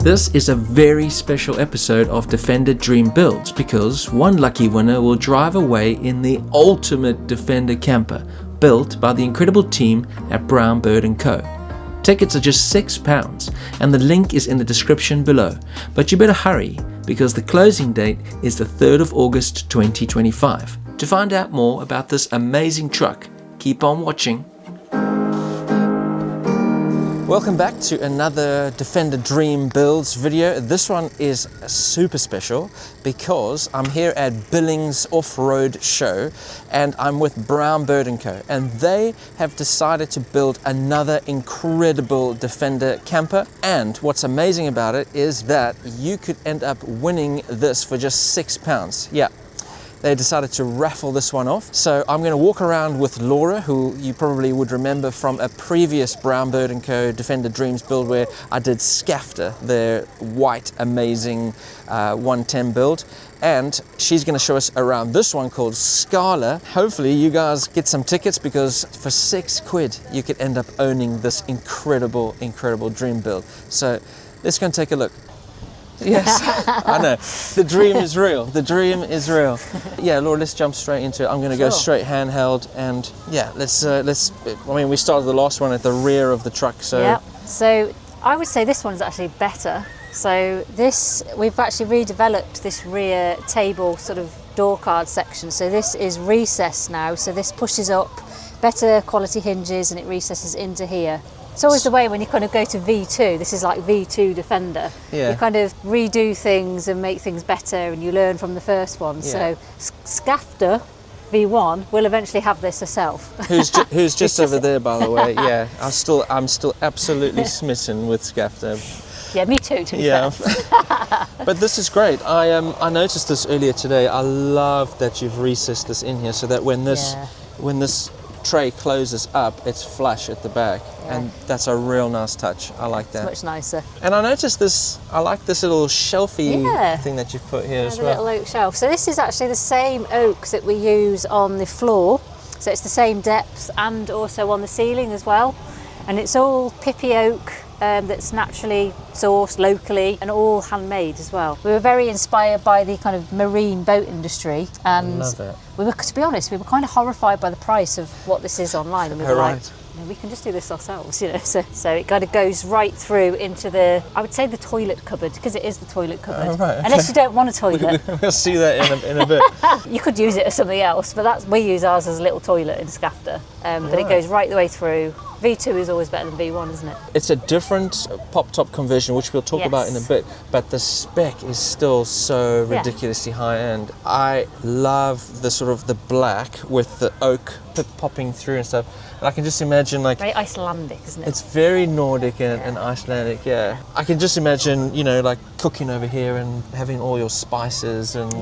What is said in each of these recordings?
This is a very special episode of Defender Dream Builds because one lucky winner will drive away in the ultimate Defender camper built by the incredible team at Brown Bird & Co. Tickets are just £6 and the link is in the description below. But you better hurry because the closing date is the 3rd of August 2025. To find out more about this amazing truck, keep on watching. Welcome back to another Defender Dream Builds video. This one is super special because I'm here at Billings Off-Road Show and I'm with Brown Bird & Co. And they have decided to build another incredible Defender camper. And what's amazing about it is that you could end up winning this for just £6. Yeah. They decided to raffle this one off. So I'm going to walk around with Laura, who you probably would remember from a previous Brown Bird & Co. Defender Dreams build where I did Skafter, their white amazing 110 build. And she's going to show us around this one called Scala. Hopefully you guys get some tickets because for £6 you could end up owning this incredible dream build. So let's go and take a look. Yes, I know. The dream is real. The dream is real. Yeah, Laura, let's jump straight into it. I'm going to go straight handheld and yeah, let's, I mean, we started the last one at the rear of the truck, so. Yeah, so I would say this one's actually better. So this, we've actually redeveloped this rear table sort of door card section. So this is recessed now. So this pushes up, better quality hinges and it recesses into here. It's always the way when you kind of go to V2, this is like V2 Defender. Yeah. You kind of redo things and make things better and you learn from the first one. Yeah. So Skafter V1 will eventually have this herself. Who's just over there, by the way. Yeah, I'm still absolutely smitten with Skafter. Yeah, me too, to be fair. But this is great. I noticed this earlier today. I love that you've recessed this in here so that when this tray closes up, it's flush at the back, and that's a real nice touch. I like that. It's much nicer. And I noticed this, I like this little shelfy thing that you've put here as well. A little oak shelf. So this is actually the same oak that we use on the floor. So it's the same depth and also on the ceiling as well. And it's all pippy oak that's naturally sourced locally and all handmade as well. We were very inspired by the kind of marine boat industry, and I love it. We were, to be honest, we were kind of horrified by the price of what this is online, and we were like, we can just do this ourselves, you know. So it kind of goes right through into the, I would say the toilet cupboard, because it is the toilet cupboard. Oh, right, okay. Unless you don't want a toilet. We'll see that in a bit. You could use it as something else, but we use ours as a little toilet in Skafter. But it goes right the way through. V2 is always better than V1, isn't it? It's a different pop-top conversion, which we'll talk about in a bit, but the spec is still so ridiculously high-end. I love the sort of the black with the oak popping through and stuff. And I can just imagine, like, very Icelandic, isn't it? It's very Nordic and Icelandic, yeah. I can just imagine, you know, like cooking over here and having all your spices and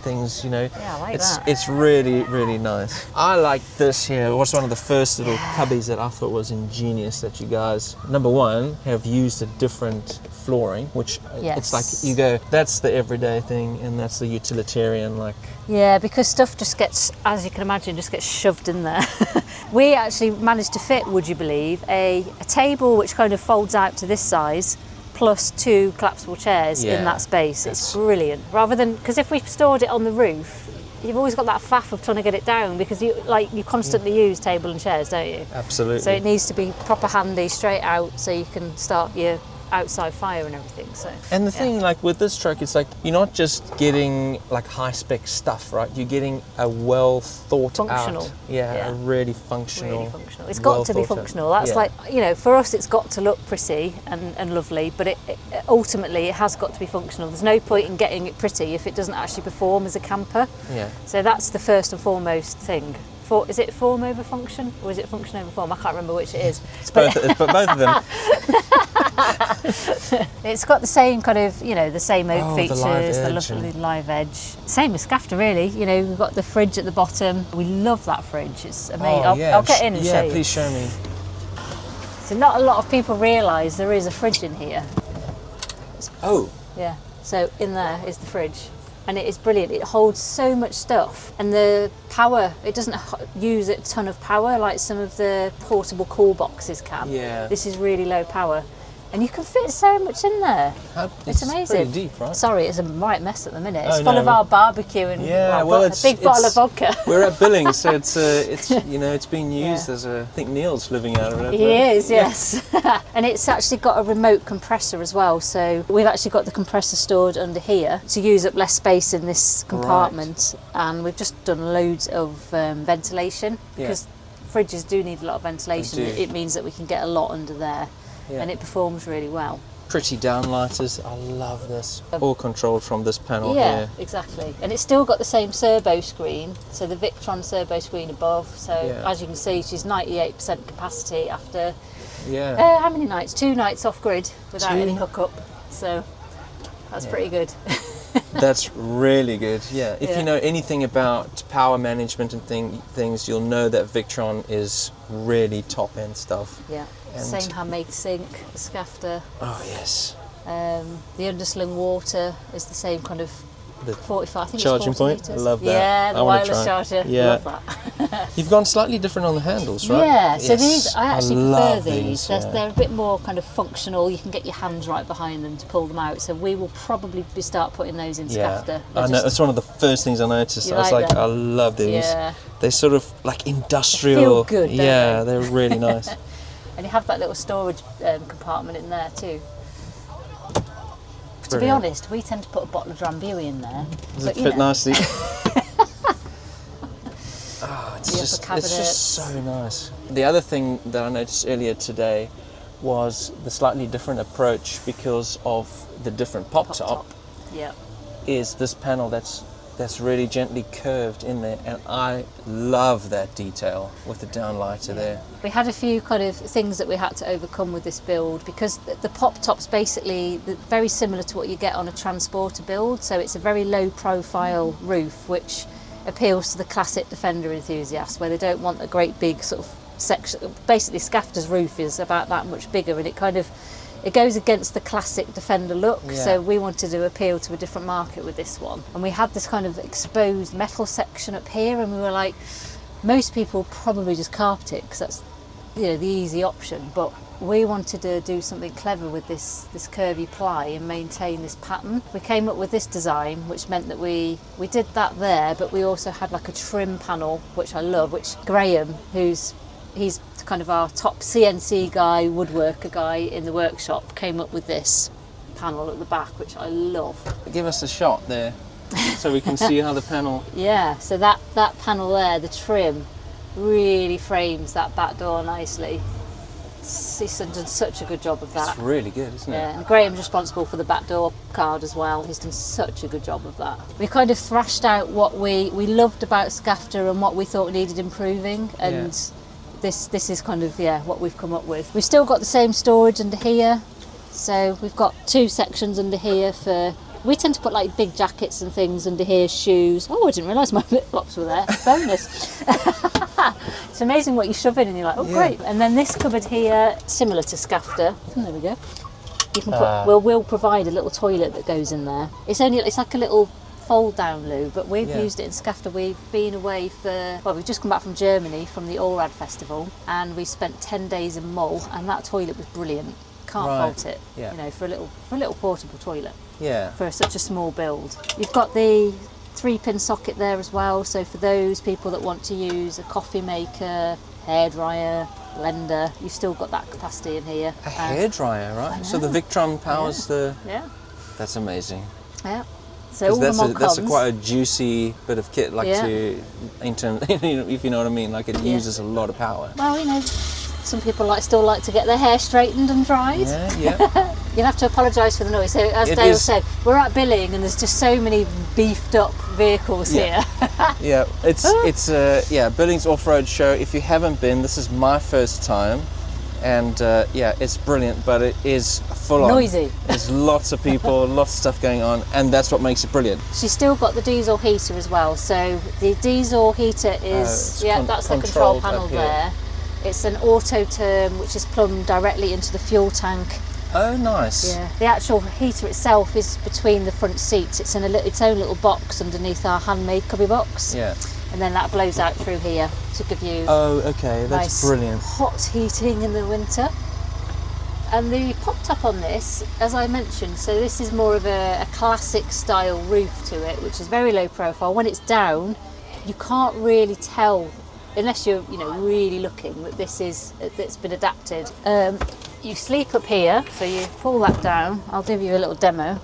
things, you know. Yeah, I like that. It's really, really nice. I like this here. It was one of the first little cubbies that I thought was ingenious that you guys, number one, have used a different flooring, which it's like you go, that's the everyday thing and that's the utilitarian, like. Yeah, because stuff just gets, as you can imagine, just gets shoved in there. We actually managed to fit, would you believe, a table which kind of folds out to this size, plus 2 collapsible chairs in that space. It's brilliant. Rather than, because if we stored it on the roof, you've always got that faff of trying to get it down because you constantly use table and chairs, don't you? Absolutely. So it needs to be proper handy, straight out, so you can start your outside fire and everything. So and the thing, like with this truck, it's like you're not just getting like high spec stuff, right? You're getting a well thought out, a really functional. It's got to be functional. That's like, you know, for us it's got to look pretty and lovely, but it ultimately it has got to be functional. There's no point in getting it pretty if it doesn't actually perform as a camper. Yeah. So that's the first and foremost thing. Is it form over function or is it function over form? I can't remember which it is. It's both of them. It's got the same kind of, you know, the same oak features, the lovely live edge. Same as Skafter, really. You know, we've got the fridge at the bottom. We love that fridge. It's amazing. I'll get in and show you. Yeah, please show me. So not a lot of people realise there is a fridge in here. Yeah. So in there is the fridge. And it is brilliant. It holds so much stuff, and the power, it doesn't use a ton of power like some of the portable cool boxes can. Yeah. This is really low power, And you can fit so much in there. It's amazing. Pretty deep, right? Sorry, it's a right mess at the minute. It's Oh, full no. of our barbecue and a big bottle of vodka. We're at Billings, so it's you know, it's being used as a. I think Neil's living out of it. He is, yes. And it's actually got a remote compressor as well. So we've actually got the compressor stored under here to use up less space in this compartment. Right. And we've just done loads of ventilation because fridges do need a lot of ventilation. It means that we can get a lot under there. Yeah. And it performs really well. Pretty downlighters. I love this. All controlled from this panel here. Yeah, exactly. And it's still got the same servo screen, so the Victron servo screen above. So as you can see, she's 98% capacity after how many nights? 2 nights off grid without any hookup. So that's pretty good. That's really good. Yeah. If you know anything about power management and things, you'll know that Victron is really top end stuff. Yeah. And same handmade sink, the scafter. Oh yes. The underslung water is the same kind of 45. I think charging it's 40 point. litres. I love that. Yeah, the wireless charger. Yeah. Love that. You've gone slightly different on the handles, right? Yeah. So these, I actually prefer these. Yeah. They're a bit more kind of functional. You can get your hands right behind them to pull them out. So we will probably start putting those in scafter. I know. It's one of the first things I noticed. I was like, I love these. Yeah. Ththey're sort of like industrial. They feel good. Yeah, they're really nice. And you have that little storage compartment in there too. Brilliant. To be honest, we tend to put a bottle of Drambuie in there. Does it fit nicely? It's just so nice. The other thing that I noticed earlier today was the slightly different approach because of the different pop top. Yeah. Is this panel that's really gently curved in there, and I love that detail with the downlighter there. We had a few kind of things that we had to overcome with this build because the pop top's basically very similar to what you get on a transporter build, so it's a very low profile roof which appeals to the classic Defender enthusiast where they don't want a great big sort of section. Basically Skafter's roof is about that much bigger and it goes against the classic Defender look, so we wanted to appeal to a different market with this one. And we had this kind of exposed metal section up here, and we were like, most people probably just carpet it because that's the easy option, but we wanted to do something clever with this curvy ply and maintain this pattern. We came up with this design, which meant that we did that there, but we also had like a trim panel, which I love, which Graham, he's kind of our top CNC guy, woodworker guy in the workshop, came up with this panel at the back, which I love. Give us a shot there so we can see how the panel... Yeah, so that panel there, the trim, really frames that back door nicely. He's done such a good job of that. It's really good, isn't it? Yeah, and Graham's responsible for the back door card as well. He's done such a good job of that. We kind of thrashed out what we loved about Skafter and what we thought needed improving, and this is kind of what we've come up with. We've still got the same storage under here, so we've got 2 sections under here for. We tend to put like big jackets and things under here, shoes. Oh, I didn't realise my flip-flops were there. Bonus. It's amazing what you shove in and you're like, oh great. And then this cupboard here, similar to Skafter. There we go. You can put. We'll provide a little toilet that goes in there. It's like a little fold down loo, but we've used it in Skafter. We've been away we've just come back from Germany from the Allrad festival, and we spent 10 days in Mull, and that toilet was brilliant. Can't fault it. Yeah. For a little portable toilet. Yeah. For such a small build. You've got the 3-pin socket there as well, so for those people that want to use a coffee maker, hairdryer, blender, you've still got that capacity in here. A hairdryer, right? So the Victron powers the... Yeah. That's amazing. Yeah. So all that's quite a juicy bit of kit, if you know what I mean. Like it uses a lot of power. Well, some people still like to get their hair straightened and dried. Yeah. You'll have to apologise for the noise. So as Dale said, we're at Billing and there's just so many beefed up vehicles here. Yeah, it's Billings Off-Road Show. If you haven't been, this is my first time. And it's brilliant, but it is full on. Noisy. There's lots of people, lots of stuff going on, and that's what makes it brilliant. She's still got the diesel heater as well. So the diesel heater is, that's the control panel there. It's an auto term which is plumbed directly into the fuel tank. Oh, nice. Yeah. The actual heater itself is between the front seats. It's in its own little box underneath our handmade cubby box. Yeah. And then that blows out through here to give you that's nice brilliant. hot heating in the winter. And the pop top on this, as I mentioned, so this is more of a classic style roof to it, which is very low profile. When it's down, you can't really tell, unless you're really looking, that it's been adapted. You sleep up here, so you pull that down. I'll give you a little demo.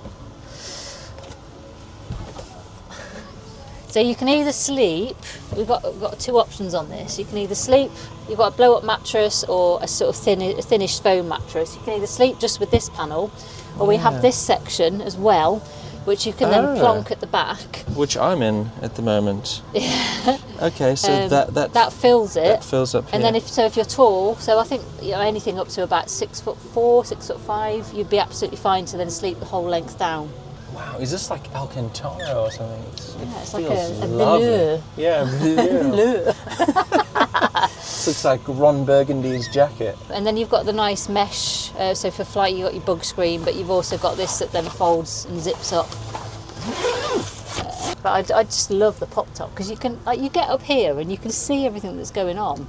So you can either sleep, we've got two options on this. You can either sleep, you've got a blow up mattress or a sort of thinnish foam mattress. You can either sleep just with this panel, or we have this section as well, which you can then plonk at the back. Which I'm in at the moment. Yeah. Okay, so that fills it. That fills up here. And then if you're tall, so I think anything up to about 6'4", 6'5", you'd be absolutely fine to then sleep the whole length down. Wow, is this like Alcantara or something? It's like a velour. Yeah, velour. This looks like Ron Burgundy's jacket. And then you've got the nice mesh, so for flight you've got your bug screen, but you've also got this that then folds and zips up. But I just love the pop top, because you get up here and you can see everything that's going on.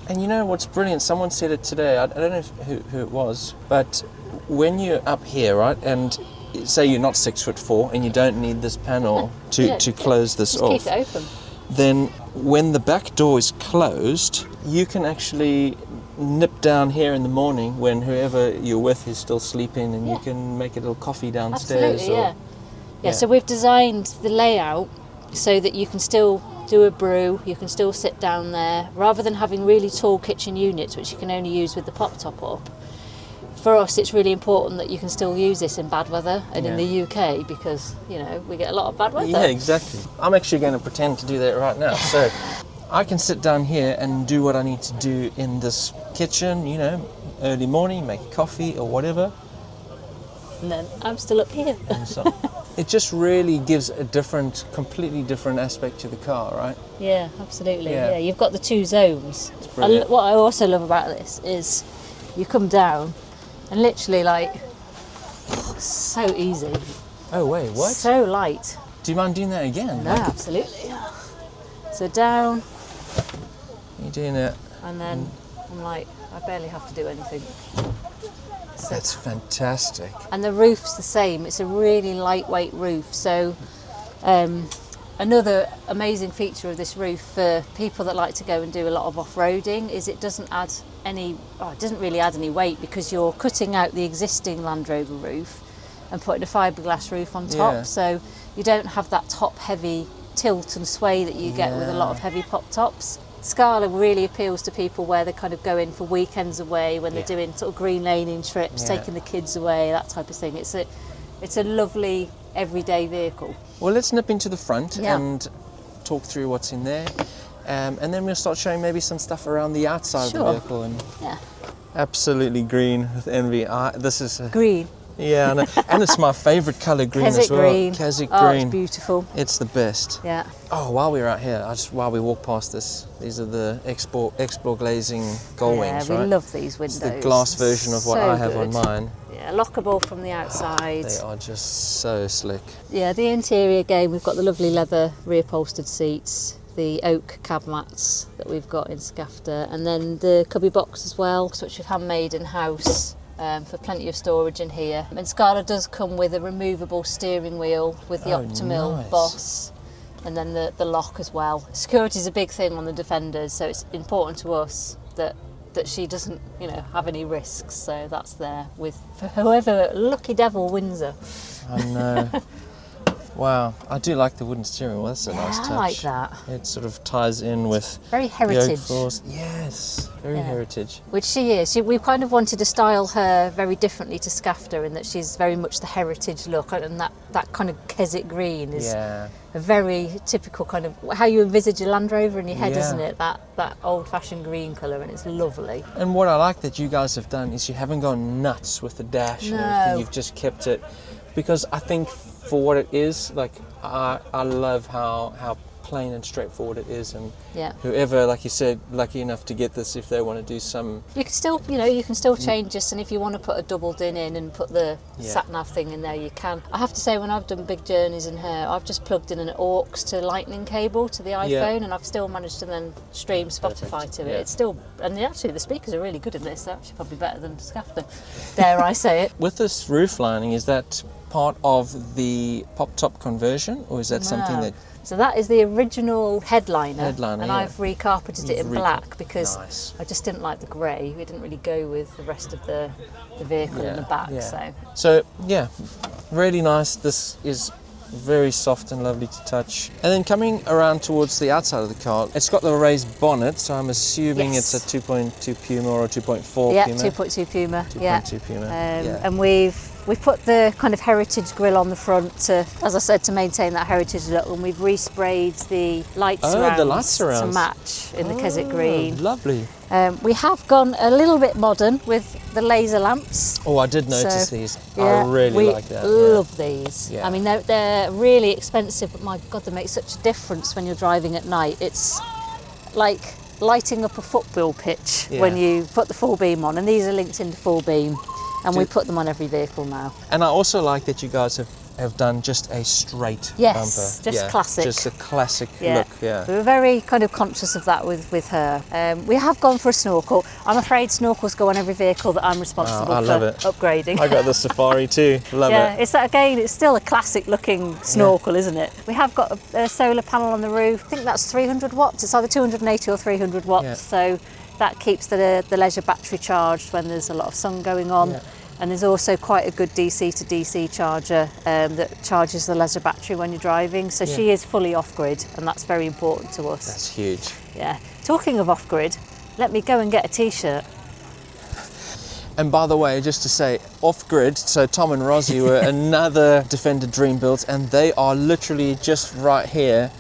And you know what's brilliant? Someone said it today, I don't know who it was, but when you're up here, right, and say you're not 6'4" and you don't need this panel to close this off. Keep it open. Then when the back door is closed, you can actually nip down here in the morning when whoever you're with is still sleeping, and you can make a little coffee downstairs. Absolutely, yeah. So we've designed the layout so that you can still do a brew, you can still sit down there, rather than having really tall kitchen units which you can only use with the pop top up. For us, it's really important that you can still use this in bad weather and in the UK, because we get a lot of bad weather. Yeah, exactly. I'm actually going to pretend to do that right now. So I can sit down here and do what I need to do in this kitchen, early morning, make coffee or whatever. And then I'm still up here. So it just really gives a completely different aspect to the car, right? Yeah, absolutely. Yeah, you've got the two zones. What I also love about this is you come down and literally so easy. Oh wait, what? So light. Do you mind doing that again? No, absolutely. So down. You're doing it. And then I'm I barely have to do anything. So, that's fantastic. And the roof's the same. It's a really lightweight roof. So another amazing feature of this roof for people that like to go and do a lot of off-roading is it doesn't really add any weight, because you're cutting out the existing Land Rover roof and putting a fiberglass roof on top, so you don't have that top heavy tilt and sway that you get with a lot of heavy pop tops. Scala really appeals to people where they kind of go in for weekends away, when they're doing sort of green laning trips, taking the kids away, that type of thing. It's a lovely everyday vehicle. Well, let's nip into the front and talk through what's in there. And then we'll start showing maybe some stuff around the outside of the vehicle. And absolutely green with envy. This is green. Yeah, and it's my favourite colour, green as well. Keswick green. It's beautiful. It's the best. Yeah. Oh, while we're out here, while we walk past this, these are the Explore glazing gull wings, right? Yeah, we love these windows. It's the glass version of what I have on mine. Yeah, lockable from the outside. They are just so slick. Yeah, the interior, again, we've got the lovely leather reupholstered seats, the oak cab mats that we've got in Skafter, and then the cubby box as well, which we've handmade in-house. For plenty of storage in here. And Scala does come with a removable steering wheel with the Optimal Boss, and then the lock as well. Security is a big thing on the Defenders, so it's important to us that she doesn't have any risks, so that's there for whoever lucky devil wins her. I know. Wow, I do like the wooden steering wheel. That's a nice touch. I like that. It sort of ties in with very heritage. Yes, very heritage. Which she is. We kind of wanted to style her very differently to Skafter, in that she's very much the heritage look, and that kind of Keswick green is a very typical kind of how you envisage a Land Rover in your head, isn't it? That old-fashioned green colour, and it's lovely. And what I like that you guys have done is you haven't gone nuts with the dash and everything. You've just kept it, because I think for what it is, I love how plain and straightforward it is, and Yeah. whoever, like you said, lucky enough to get this, if they want to do some... You can still, you can still change this, and if you want to put a double din in and put the sat nav thing in there, you can. I have to say, when I've done big journeys in her, I've just plugged in an aux to lightning cable to the iPhone, and I've still managed to then stream Spotify to it. It's still, and actually the speakers are really good in this. They're actually probably better than Scafton, dare I say it. With this roof lining, is that part of the pop-top conversion, or is that something that... So that is the original headliner, and yeah. I've recarpeted it in black because Nice. I just didn't like the grey. It didn't really go with the rest of the vehicle in the back. So yeah, really nice. This is very soft and lovely to touch. And then coming around towards the outside of the car, it's got the raised bonnet, so I'm assuming it's a 2.2 Puma or a 2.4 Puma. Yeah, 2.2 Puma. 2.2 Puma. And we've put the kind of heritage grille on the front to, as I said, to maintain that heritage look, and we've resprayed the light surrounds to match in the Keswick green. Lovely. We have gone a little bit modern with the laser lamps. Oh, I did notice these. I really like that. We love these. Yeah. I mean, they're really expensive, but my God, they make such a difference when you're driving at night. It's like lighting up a football pitch when you put the full beam on, and these are linked into full beam, and we put them on every vehicle now. And I also like that you guys have done just a straight bumper. Just classic. Just a classic look, We were very kind of conscious of that with her. We have gone for a snorkel. I'm afraid snorkels go on every vehicle that I'm responsible for upgrading. I got the Safari too, love it. It's that, again, it's still a classic looking snorkel, isn't it? We have got a solar panel on the roof. I think that's 300 watts. It's either 280 or 300 watts. So that keeps the leisure battery charged when there's a lot of sun going on. And there's also quite a good DC to DC charger that charges the leisure battery when you're driving. So she is fully off-grid, and that's very important to us. That's huge. Yeah. Talking of off-grid, let me go and get a T-shirt. And by the way, just to say, Offgrid, so Tom and Rosie were another Defender Dream builds, and they are literally just right here.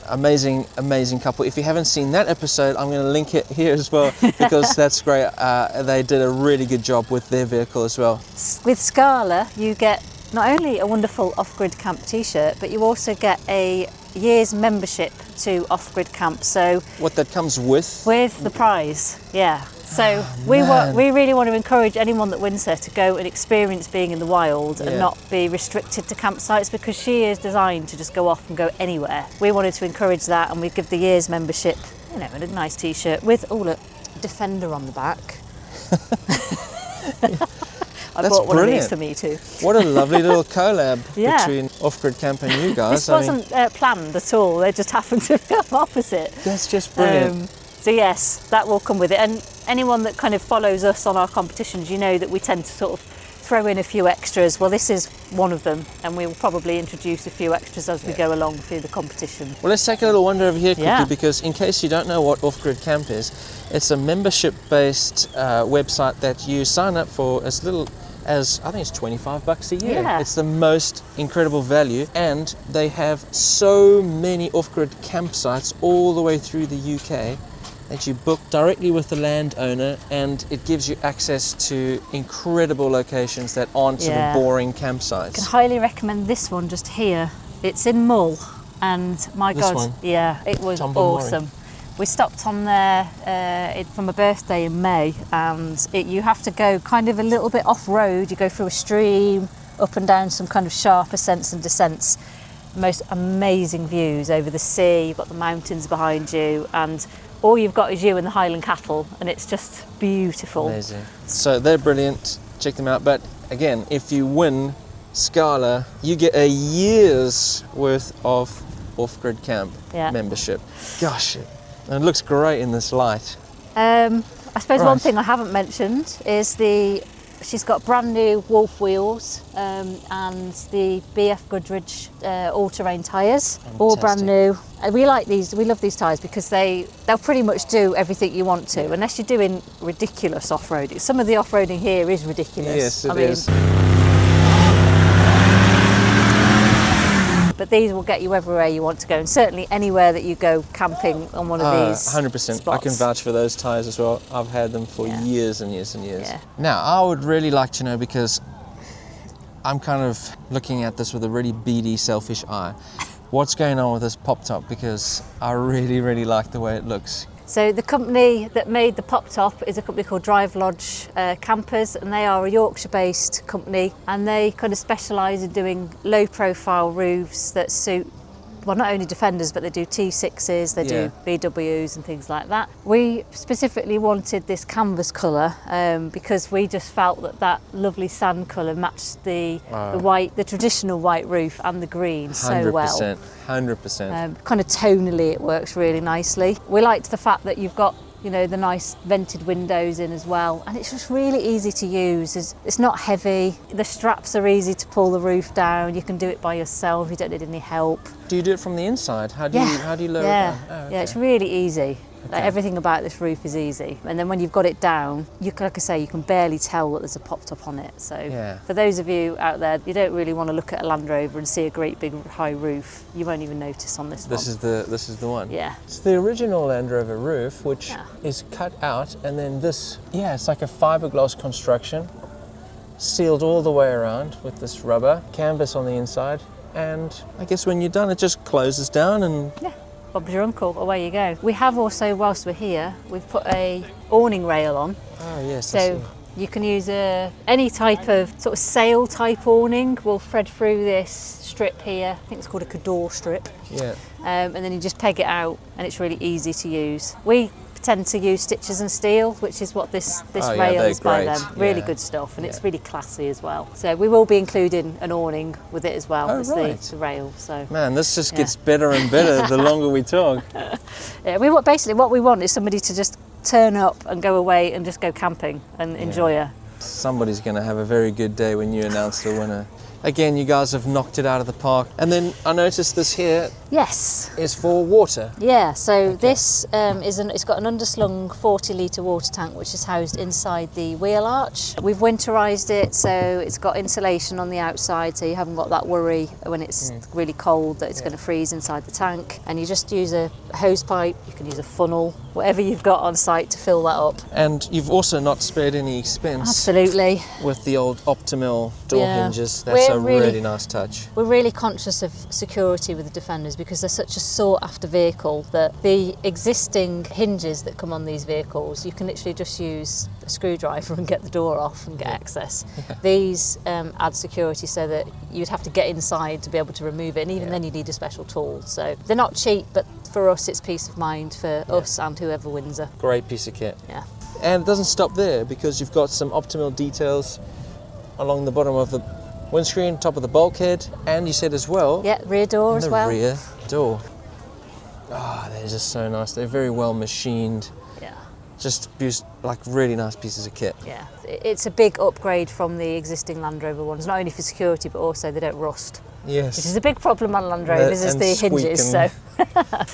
Amazing, amazing couple. If you haven't seen that episode, I'm going to link it here as well, because that's great. They did a really good job with their vehicle as well. With Scala, you get not only a wonderful Offgrid Camp T-shirt, but you also get a year's membership to Offgrid Camp. So what that comes with? With the prize, So we really want to encourage anyone that wins her to go and experience being in the wild and not be restricted to campsites, because she is designed to just go off and go anywhere. We wanted to encourage that, and we give the year's membership, and a nice T-shirt with look, Defender on the back. I bought one of these for me too. What a lovely little collab between Offgrid Camp and you guys. This wasn't planned at all. They just happened to come opposite. That's just brilliant. So yes, that will come with it. And anyone that kind of follows us on our competitions, you know that we tend to sort of throw in a few extras. Well, this is one of them, and we will probably introduce a few extras as we go along through the competition. Well, let's take a little wander over here quickly, because in case you don't know what Offgrid Camp is, it's a membership-based website that you sign up for as little as, I think it's $25 a year. It's the most incredible value, and they have so many off-grid campsites all the way through the UK that you book directly with the landowner, and it gives you access to incredible locations that aren't sort of boring campsites. I can highly recommend this one just here. It's in Mull, and my God, it was awesome. We stopped on there for my birthday in May, and you have to go kind of a little bit off-road. You go through a stream, up and down some kind of sharp ascents and descents. Most amazing views over the sea. You've got the mountains behind you, and all you've got is you and the Highland cattle, and it's just beautiful. Amazing. So they're brilliant. Check them out. But again, if you win Scala, you get a year's worth of Offgrid Camp membership. Gosh, and it looks great in this light. I suppose one thing I haven't mentioned is she's got brand new Wolf wheels and the BF Goodrich all-terrain tyres, all brand new. We like these. We love these tyres because they'll pretty much do everything you want to, unless you're doing ridiculous off-roading. Some of the off-roading here is ridiculous. Yes, it is. But these will get you everywhere you want to go, and certainly anywhere that you go camping on one of these 100%. spots. I can vouch for those tyres as well. I've had them for years and years and years. Now, I would really like to know, because I'm kind of looking at this with a really beady, selfish eye. what's going on with this pop top, because I really like the way it looks. So the company that made the pop top is a company called Drive Lodge Campers, and they are a Yorkshire-based company, and they kind of specialise in doing low-profile roofs that suit, well, not only Defenders, but they do T6s, they do VWs and things like that. We specifically wanted this canvas colour because we just felt that lovely sand colour matched the white, the traditional white roof and the green so well. 100%. Kind of tonally it works really nicely. We liked the fact that you've got, you know, the nice vented windows in as well, and it's just really easy to use. It's not heavy, the straps are easy to pull the roof down, you can do it by yourself, you don't need any help. Do you do it from the inside? How do you lower it down? Oh, okay. Yeah, it's really easy. Like, everything about this roof is easy, and then when you've got it down, like I say, you can barely tell that there's a pop top on it. So for those of you out there, you don't really want to look at a Land Rover and see a great big high roof. You won't even notice on this one. This is the one. Yeah. It's the original Land Rover roof, which is cut out, and then this, it's like a fiberglass construction, sealed all the way around with this rubber canvas on the inside, and I guess when you're done, it just closes down and Bob's your uncle, away you go. We have also, whilst we're here, we've put a awning rail on. Oh yes, so you can use any type of sort of sail type awning. We'll thread through this strip here, I think it's called a Cador strip. Yeah. And then you just peg it out, and it's really easy to use. We tend to use Stitches and Steel, which is what this rail is by them. Really good stuff, and it's really classy as well. So we will be including an awning with it as well as the rail. So man, this just gets better and better the longer we talk. Basically what we want is somebody to just turn up and go away and just go camping and enjoy it. Somebody's going to have a very good day when you announce the winner. Again, you guys have knocked it out of the park. And then I noticed this here is for water. Yeah, so this it's got an underslung 40-litre water tank which is housed inside the wheel arch. We've winterised it, so it's got insulation on the outside, so you haven't got that worry when it's really cold that it's going to freeze inside the tank. And you just use a hose pipe, you can use a funnel, whatever you've got on site to fill that up. And you've also not spared any expense. Absolutely. With the old Optimal door hinges. That's a really nice touch. We're really conscious of security with the Defenders because they're such a sought after vehicle that the existing hinges that come on these vehicles, you can literally just use a screwdriver and get the door off and get access. These add security so that you'd have to get inside to be able to remove it, and even then you need a special tool. So they're not cheap, but for us it's peace of mind for us and whoever wins her. Great piece of kit. Yeah. And it doesn't stop there, because you've got some Optimal details along the bottom of the windscreen, top of the bulkhead, and you said as well... Yeah, rear door as well. The rear door. They're just so nice. They're very well machined. Yeah. Just like really nice pieces of kit. Yeah, it's a big upgrade from the existing Land Rover ones, not only for security, but also they don't rust. Yes. Which is a big problem on Land Rovers, is the hinges. So.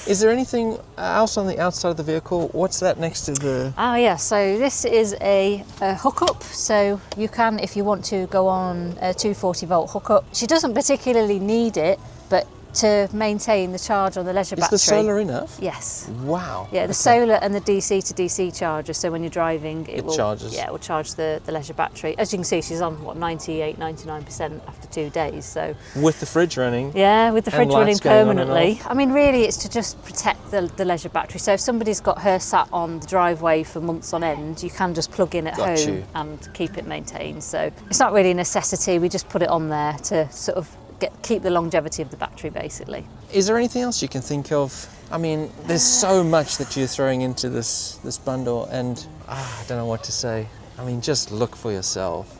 Is there anything else on the outside of the vehicle? What's that next to the... So this is a hookup. So you can, if you want to, go on a 240-volt hookup. She doesn't particularly need it, but to maintain the charge on the leisure battery. Is the solar enough? Yes. Wow. Yeah, the solar and the DC to DC charger, so when you're driving it will charges. Yeah, it will charge the leisure battery. As you can see, she's on 99% after 2 days. So with the fridge running. Yeah, with the fridge running permanently. On I mean, really it's to just protect the leisure battery. So if somebody's got her sat on the driveway for months on end, you can just plug in at home and keep it maintained. So it's not really a necessity, we just put it on there to sort of keep the longevity of the battery, basically. Is there anything else you can think of? I mean, there's so much that you're throwing into this bundle, and I don't know what to say. I mean, just look for yourself.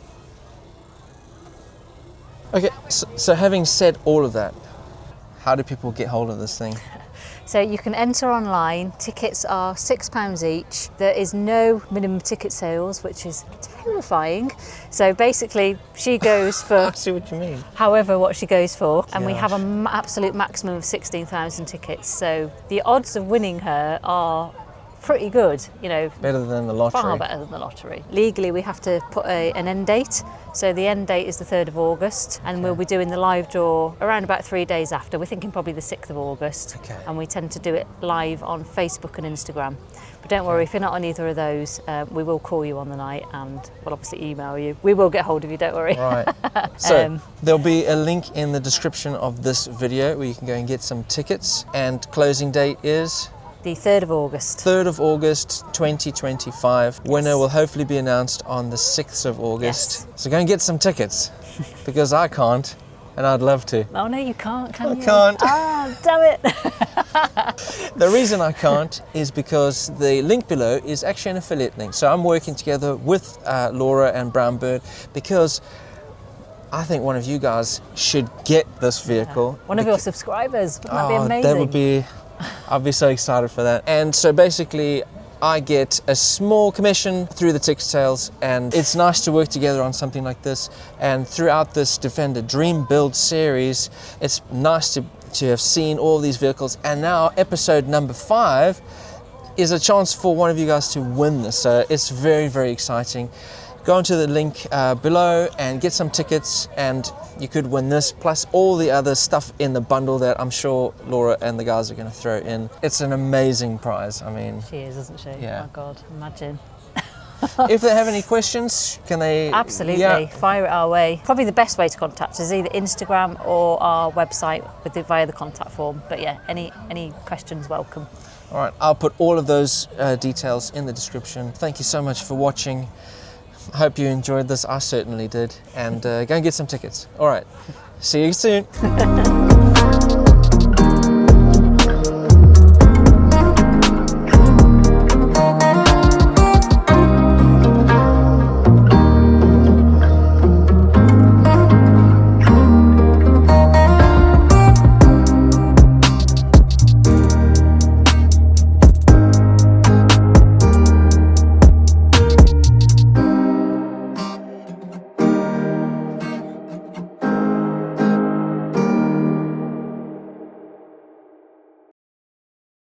Okay, so having said all of that, how do people get hold of this thing? So you can enter online, tickets are £6 each. There is no minimum ticket sales, which is terrifying. So basically she goes for... I see what you mean. However, what she goes for, and we have an absolute maximum of 16,000 tickets. So the odds of winning her are pretty good, you know. Better than the lottery. Far better than the lottery. Legally, we have to put an end date. So the end date is the 3rd of August, and we'll be doing the live draw around about 3 days after. We're thinking probably the 6th of August. Okay. And we tend to do it live on Facebook and Instagram. But don't worry, if you're not on either of those, we will call you on the night and we'll obviously email you. We will get hold of you, don't worry. Right. So there'll be a link in the description of this video where you can go and get some tickets, and closing date is? The 3rd of August. 3rd of August 2025. Winner will hopefully be announced on the 6th of August. Yes. So go and get some tickets because I can't, and I'd love to. Oh no, you can't, can you? I can't. Ah, damn it. The reason I can't is because the link below is actually an affiliate link. So I'm working together with Laura and Brown Bird because I think one of you guys should get this vehicle. One of your subscribers. Wouldn't that be amazing? That would be, I'd be so excited for that. And so basically, I get a small commission through the ticket sales, and it's nice to work together on something like this. And throughout this Defender Dream Build series, it's nice to have seen all these vehicles. And now episode number 5 is a chance for one of you guys to win this. So it's very, very exciting. Go onto the link below and get some tickets, and you could win this plus all the other stuff in the bundle that I'm sure Laura and the guys are going to throw in. It's an amazing prize. I mean, she is, isn't she? Yeah. Oh God, imagine. If they have any questions, can they? Absolutely, Yeah. fire it our way. Probably the best way to contact us is either Instagram or our website via the contact form. But yeah, any questions welcome. All right, I'll put all of those details in the description. Thank you so much for watching. I hope you enjoyed this. I certainly did. And go and get some tickets. All right, see you soon.